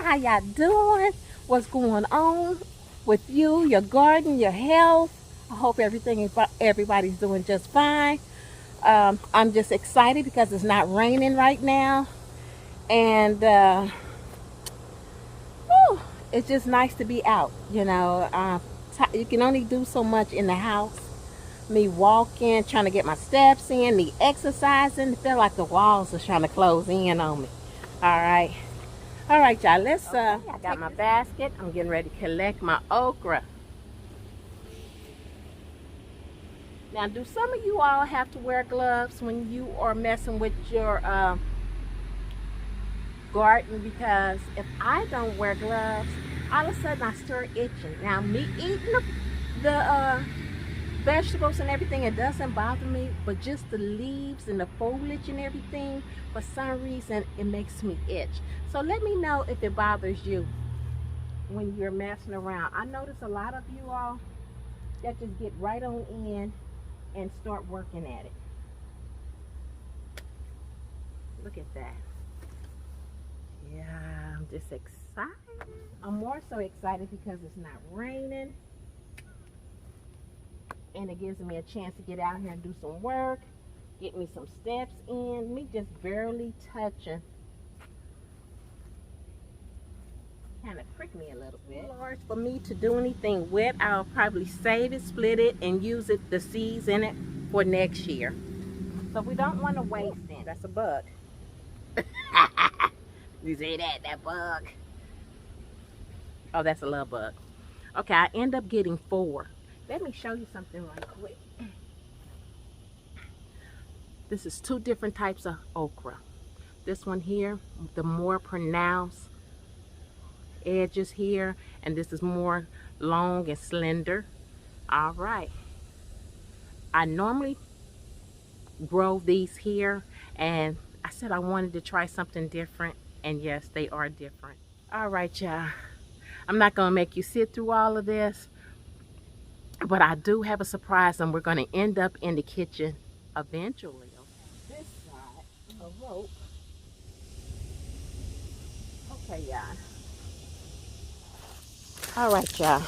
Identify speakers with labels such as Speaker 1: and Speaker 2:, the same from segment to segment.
Speaker 1: How y'all doing? What's going on with you, your garden, your health? I hope everybody's doing just fine. I'm just excited because it's not raining right now, and whew, it's just nice to be out. You can only do so much in the house. Me walking, trying to get my steps in, me exercising. It feel like the walls are trying to close in on me. All right, y'all. Let's. I got my basket. I'm getting ready to collect my okra. Now, do some of you all have to wear gloves when you are messing with your garden? Because if I don't wear gloves, all of a sudden I start itching. Now, me eating the vegetables and everything, it doesn't bother me, but just the leaves and the foliage and everything, for some reason it makes me itch. So let me know if it bothers you when you're messing around. I notice a lot of you all that just get right on in and start working at it. Look at that. Yeah, I'm just excited. I'm more so excited because it's not raining, and it gives me a chance to get out here and do some work, get me some steps in, me just barely touching. Kind of prick me a little bit. Large for me to do anything with. I'll probably save it, split it, and use it, the seeds in it, for next year. So we don't want to waste it. That's a bug. You see that bug? Oh, that's a little bug. Okay, I end up getting 4. Let me show you something right quick. This is 2 different types of okra. This one here, the more pronounced edges here, and this is more long and slender. All right. I normally grow these here, and I said I wanted to try something different, and yes, they are different. All right, y'all. I'm not gonna make you sit through all of this, but I do have a surprise, and we're gonna end up in the kitchen eventually. Okay. This side, a rope. Okay, y'all. All right, y'all.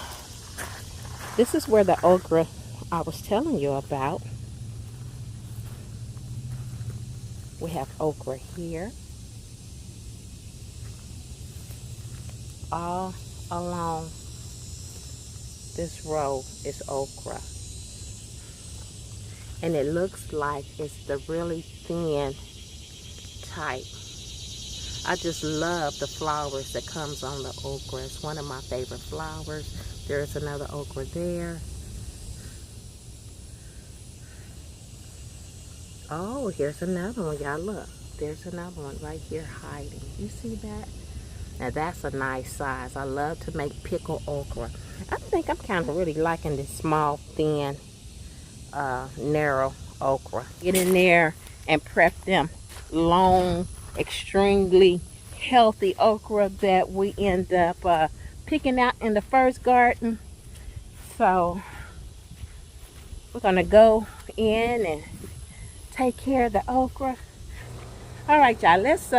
Speaker 1: This is where the okra I was telling you about. We have okra here. All along this row is okra. And it looks like it's the really thin type. I just love the flowers that comes on the okra. It's one of my favorite flowers. There's another okra there. Oh, here's another one. Y'all look. There's another one right here hiding. You see that? Now that's a nice size. I love to make pickled okra. I think I'm kind of really liking this small, thin, narrow okra. Get in there and prep them long, extremely healthy okra that we end up picking out in the first garden. So we're gonna go in and take care of the okra. All right, y'all, let's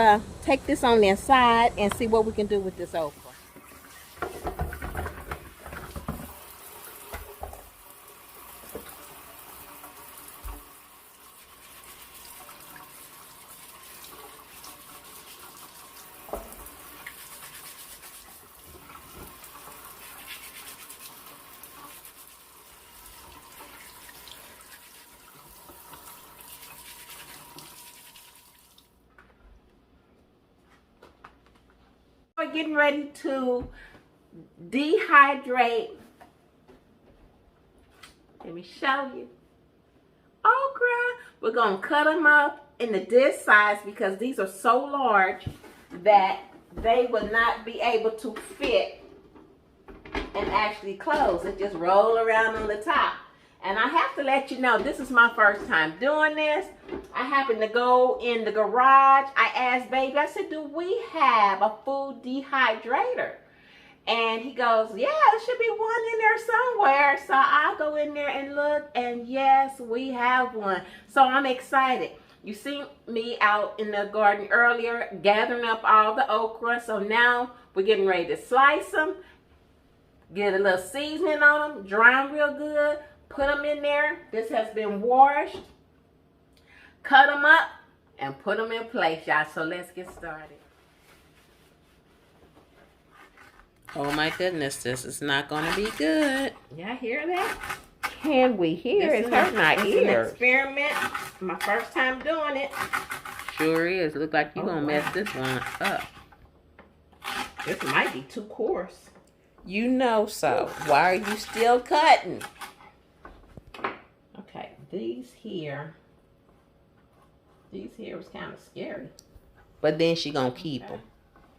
Speaker 1: take this on the inside and see what we can do with this okra. We're getting ready to dehydrate. Let me show you. Okra. We're going to cut them up into this size because these are so large that they will not be able to fit and actually close. It just roll around on the top. And I have to let you know, this is my first time doing this. I happened to go in the garage. I asked baby, I said, do we have a food dehydrator? And he goes, yeah, there should be one in there somewhere. So I'll go in there and look, and yes, we have one. So I'm excited. You see me out in the garden earlier gathering up all the okra. So now We're getting ready to slice them, get a little seasoning on them, dry them real good, put them in there. This has been washed. Cut them up and put them in place, y'all. So let's get started. Oh my goodness, this is not going to be good. Y'all hear that? Can we hear? It's hurting our ears. An experiment. My first time doing it. Sure is. Look like you're going to mess this one up. This might be too coarse. You know so. Why are you still cutting? Okay, these here was kind of scary. But then she going to keep them.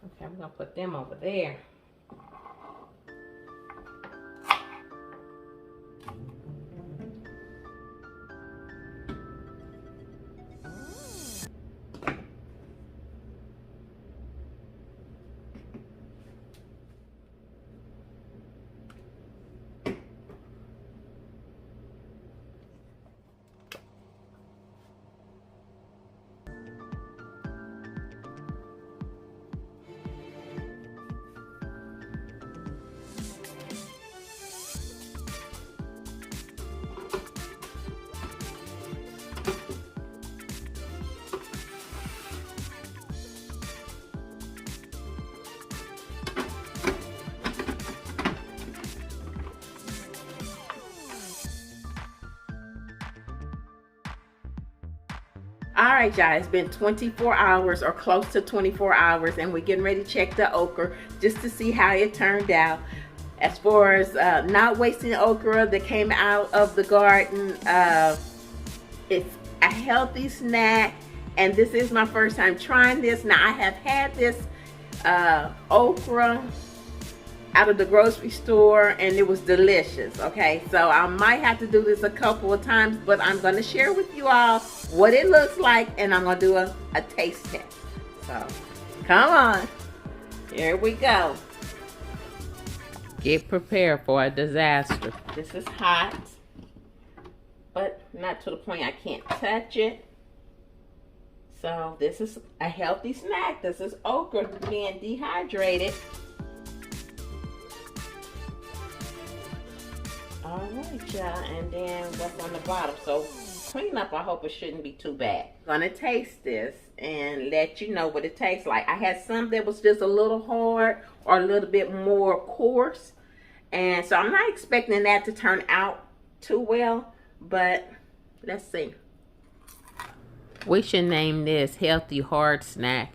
Speaker 1: Okay, we're going to put them over there. All right, y'all, it's been 24 hours or close to 24 hours, and we're getting ready to check the okra just to see how it turned out. As far as not wasting okra that came out of the garden, it's a healthy snack, and this is my first time trying this. Now, I have had this okra out of the grocery store, and it was delicious. Okay, so I might have to do this a couple of times, but I'm going to share with you all what it looks like, and I'm going to do a taste test. So come on, here we go. Get prepared for a disaster. This is hot, but not to the point I can't touch it. So this is a healthy snack. This is okra being dehydrated. All right, y'all, and then what's on the bottom? So clean up, I hope it shouldn't be too bad. Gonna taste this and let you know what it tastes like. I had some that was just a little hard or a little bit more coarse, and so I'm not expecting that to turn out too well, but let's see. We should name this Healthy Hard Snack.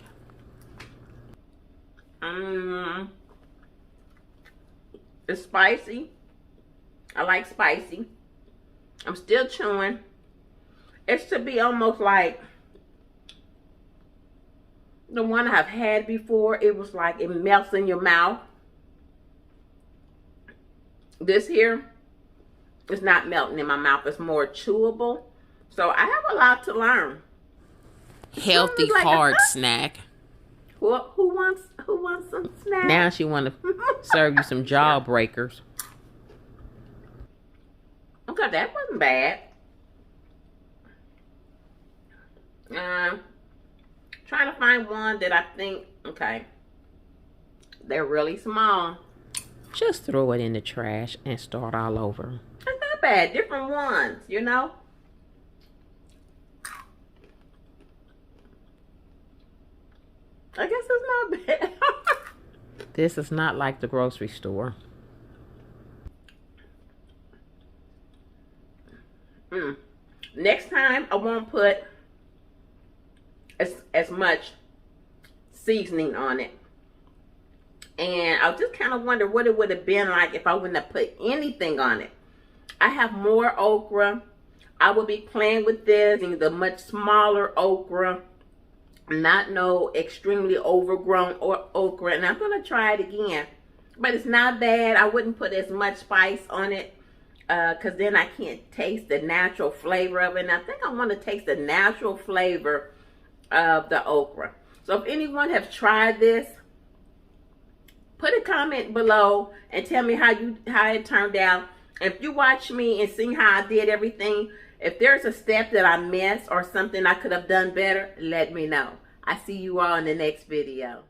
Speaker 1: It's spicy. I like spicy. I'm still chewing. It's to be almost like the one I've had before. It was like it melts in your mouth. This here is not melting in my mouth. It's more chewable. So I have a lot to learn. Healthy like hard snack. Who wants some snack? Now she want to serve you some jawbreakers. Okay, that wasn't bad. Trying to find one that I think, okay, they're really small. Just throw it in the trash and start all over. That's not bad. Different ones, you know. I guess it's not bad. This is not like the grocery store. Next time I won't put as much seasoning on it. And I just kind of wonder what it would have been like if I wouldn't have put anything on it. I have more okra. I will be playing with this, the much smaller okra, not no extremely overgrown okra. And I'm going to try it again. But it's not bad. I wouldn't put as much spice on it, because then I can't taste the natural flavor of it. And I think I want to taste the natural flavor of the okra. So if anyone has tried this, put a comment below and tell me how it turned out. If you watch me and see how I did everything, if there's a step that I missed or something I could have done better, let me know. I see you all in the next video.